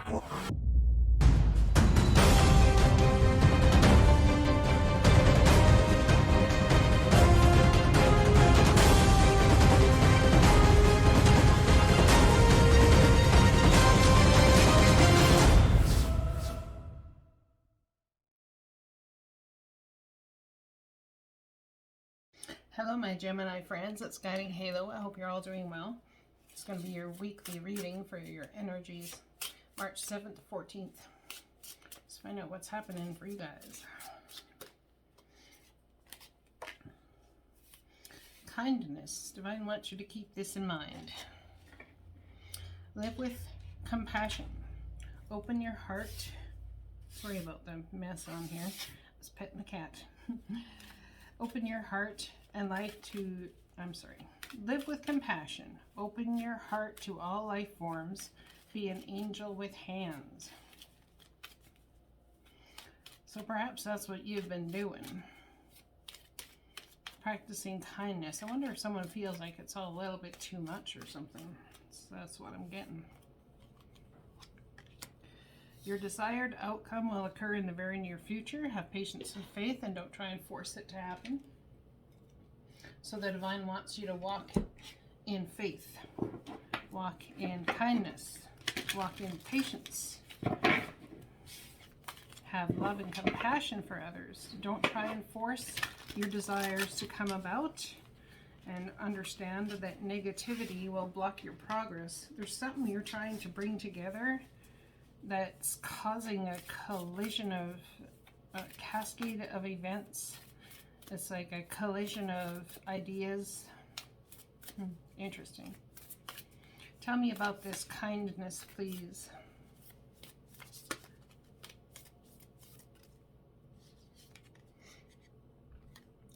Hello my Gemini friends, it's Guiding Halo. I hope you're all doing well. It's going to be your weekly reading for your energies, March 7th to 14th. Let's find out what's happening for you guys. Kindness. Divine wants you to keep this in mind. Live with compassion. Open your heart. Sorry about the mess on here. I was petting the cat. Open your heart and life to, live with compassion. Open your heart to all life forms. Be an angel with hands. So perhaps that's what you've been doing. Practicing kindness. I wonder if someone feels like it's all a little bit too much or something. So that's what I'm getting. Your desired outcome will occur in the very near future. Have patience and faith and don't try and force it to happen. So the divine wants you to walk in faith, walk in kindness, walk in patience. Have love and compassion for others. Don't try and force your desires to come about, and understand that negativity will block your progress. There's something you're trying to bring together that's causing a collision of a cascade of events. It's like a collision of ideas. Interesting. Tell me about this kindness, please.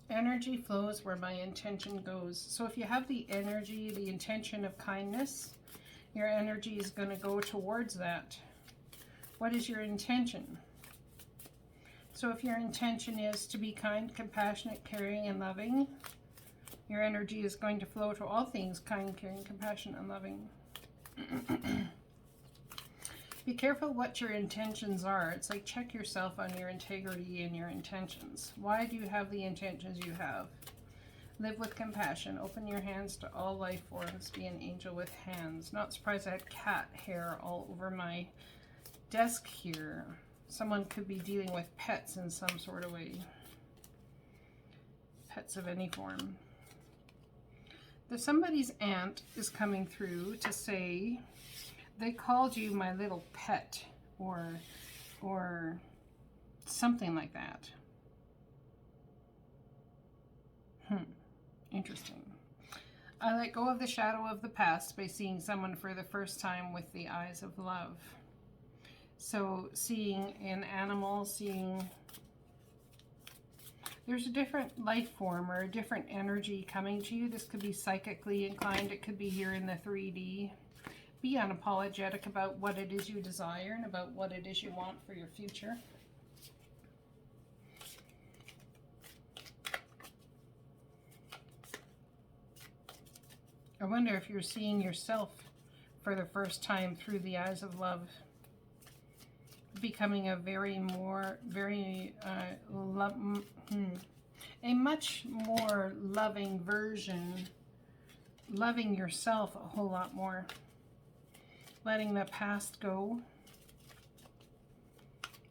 Energy flows where my intention goes. So if you have the energy, the intention of kindness, your energy is going to go towards that. What is your intention? So if your intention is to be kind, compassionate, caring, and loving, your energy is going to flow to all things kind, caring, compassionate, and loving. Be careful what your intentions are. It's like check yourself on your integrity and your intentions. Why do you have the intentions you have? Live with compassion. Open your hands to all life forms. Be an angel with hands. Not surprised I had cat hair all over my desk here. Someone could be dealing with pets in some sort of way. Pets of any form. Somebody's aunt is coming through to say they called you my little pet or something like that. Interesting. I let go of the shadow of the past by seeing someone for the first time with the eyes of love. So seeing an animal, there's a different life form or a different energy coming to you. This could be psychically inclined. It could be here in the 3D. Be unapologetic about what it is you desire and about what it is you want for your future. I wonder if you're seeing yourself for the first time through the eyes of love. Becoming a a much more loving version, loving yourself a whole lot more, letting the past go,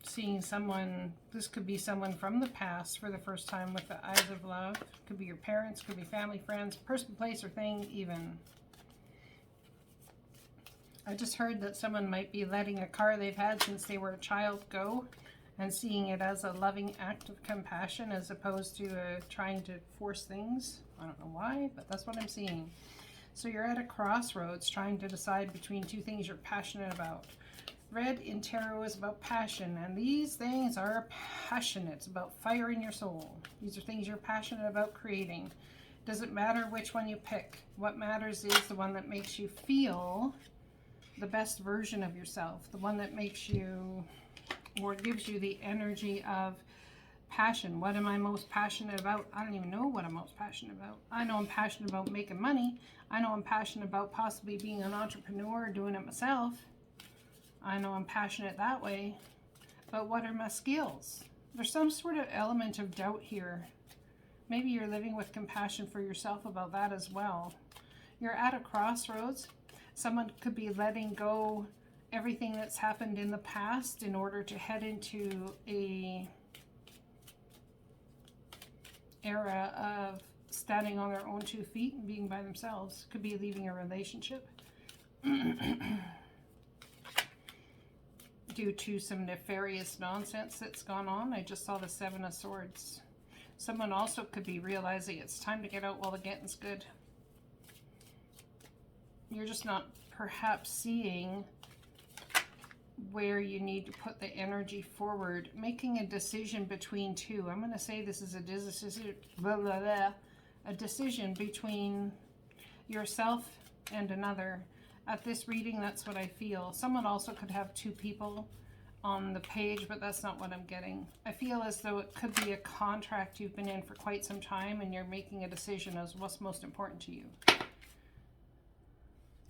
seeing someone, this could be someone from the past for the first time with the eyes of love, could be your parents, could be family, friends, person, place, or thing even. I just heard that someone might be letting a car they've had since they were a child go and seeing it as a loving act of compassion as opposed to trying to force things. I don't know why, but that's what I'm seeing. So you're at a crossroads trying to decide between two things you're passionate about. Red in tarot is about passion, and these things are passionate. It's about fire in your soul. These are things you're passionate about creating. Doesn't matter which one you pick. What matters is the one that makes you feel the best version of yourself, the one that makes you or gives you the energy of passion. What am I most passionate about? I don't even know what I'm most passionate about. I know I'm passionate about making money. I know I'm passionate about possibly being an entrepreneur, doing it myself. I know I'm passionate that way, but what are my skills? There's some sort of element of doubt here. Maybe you're living with compassion for yourself about that as well. You're at a crossroads. Someone could be letting go everything that's happened in the past in order to head into a era of standing on their own 2 feet and being by themselves. Could be leaving a relationship due to some nefarious nonsense that's gone on. I just saw the 7 of Swords. Someone also could be realizing it's time to get out while the getting's good. You're just not perhaps seeing where you need to put the energy forward. Making a decision between two. I'm going to say this is a decision between yourself and another. At this reading, that's what I feel. Someone also could have 2 people on the page, but that's not what I'm getting. I feel as though it could be a contract you've been in for quite some time and you're making a decision as what's most important to you.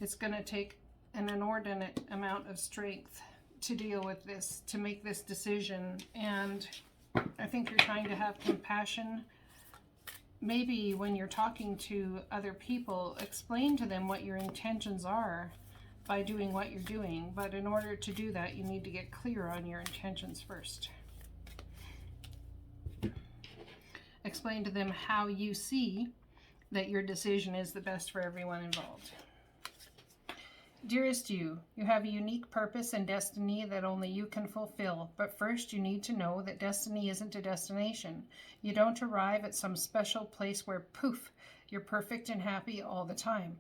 It's going to take an inordinate amount of strength to deal with this, to make this decision, and I think you're trying to have compassion. Maybe when you're talking to other people, explain to them what your intentions are by doing what you're doing. But in order to do that, you need to get clear on your intentions first. Explain to them how you see that your decision is the best for everyone involved. Dearest you have a unique purpose and destiny that only you can fulfill. But first you need to know that destiny isn't a destination. You don't arrive at some special place where, poof, you're perfect and happy all the time.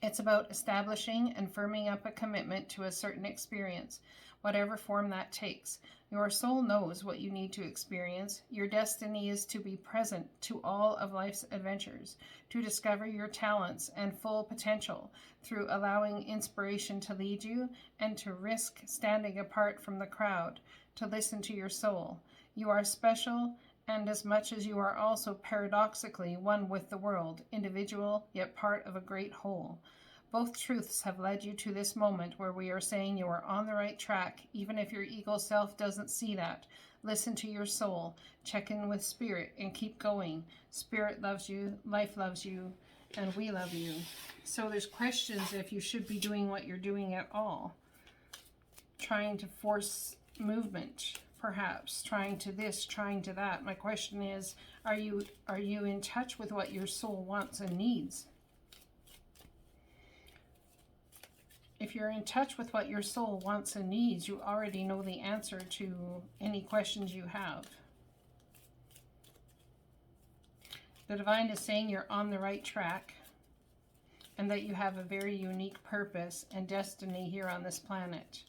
It's about establishing and firming up a commitment to a certain experience, whatever form that takes. Your soul knows what you need to experience. Your destiny is to be present to all of life's adventures, to discover your talents and full potential through allowing inspiration to lead you, and to risk standing apart from the crowd, to listen to your soul. You are special, and as much as you are also paradoxically one with the world, individual yet part of a great whole. Both truths have led you to this moment where we are saying you are on the right track, even if your ego self doesn't see that. Listen to your soul, check in with spirit, and keep going. Spirit loves you, life loves you, and we love you. So there's questions if you should be doing what you're doing at all. Trying to force movement, perhaps. Trying to this, trying to that. My question is, are you in touch with what your soul wants and needs? If you're in touch with what your soul wants and needs, you already know the answer to any questions you have. The divine is saying you're on the right track and that you have a very unique purpose and destiny here on this planet.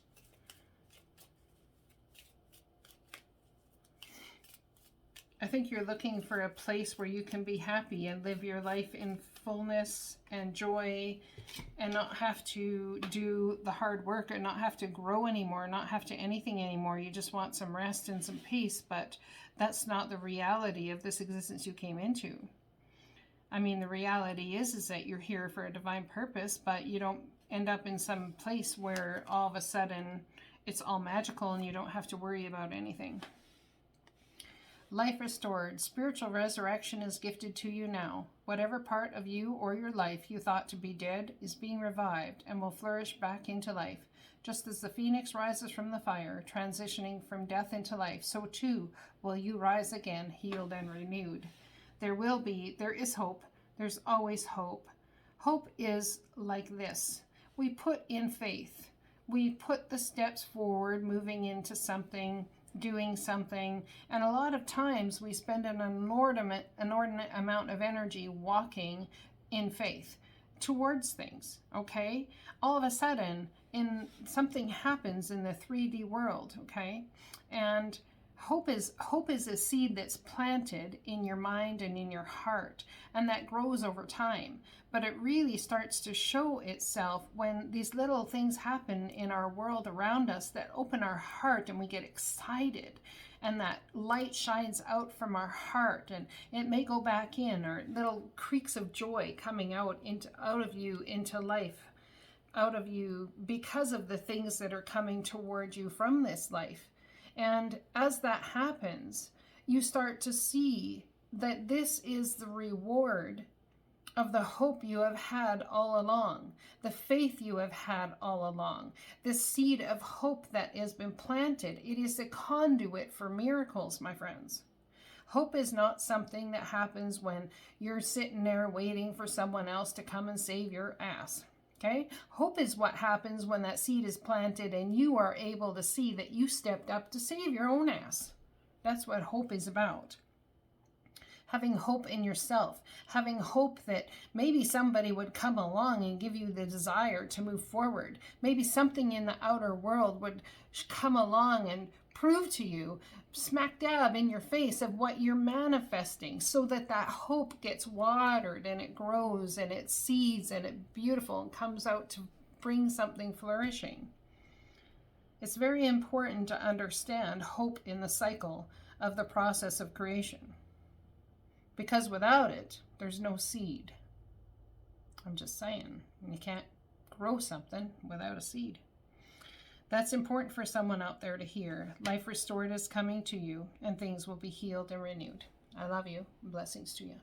I think you're looking for a place where you can be happy and live your life in fullness and joy and not have to do the hard work and not have to grow anymore, not have to anything anymore. You just want some rest and some peace, but that's not the reality of this existence you came into. I mean, the reality is that you're here for a divine purpose, but you don't end up in some place where all of a sudden it's all magical and you don't have to worry about anything. Life restored. Spiritual resurrection is gifted to you now. Whatever part of you or your life you thought to be dead is being revived and will flourish back into life. Just as the phoenix rises from the fire, transitioning from death into life, so too will you rise again, healed and renewed. There is hope. There's always hope. Hope is like this. We put in faith. We put the steps forward, moving into something, doing something, and a lot of times we spend an inordinate amount of energy walking in faith towards things, okay? All of a sudden, something happens in the 3D world, okay? And hope is a seed that's planted in your mind and in your heart, and that grows over time. But it really starts to show itself when these little things happen in our world around us that open our heart and we get excited, and that light shines out from our heart, and it may go back in, or little creaks of joy coming out of you into life. out of you because of the things that are coming toward you from this life. And as that happens, you start to see that this is the reward of the hope you have had all along, the faith you have had all along, the seed of hope that has been planted. It is a conduit for miracles, my friends. Hope is not something that happens when you're sitting there waiting for someone else to come and save your ass. Okay? Hope is what happens when that seed is planted and you are able to see that you stepped up to save your own ass. That's what hope is about. Having hope in yourself, having hope that maybe somebody would come along and give you the desire to move forward. Maybe something in the outer world would come along and prove to you, smack dab in your face, of what you're manifesting, so that that hope gets watered and it grows and it seeds and it's beautiful and comes out to bring something flourishing. It's very important to understand hope in the cycle of the process of creation. Because without it, there's no seed. I'm just saying, you can't grow something without a seed. That's important for someone out there to hear. Life restored is coming to you, and things will be healed and renewed. I love you. Blessings to you.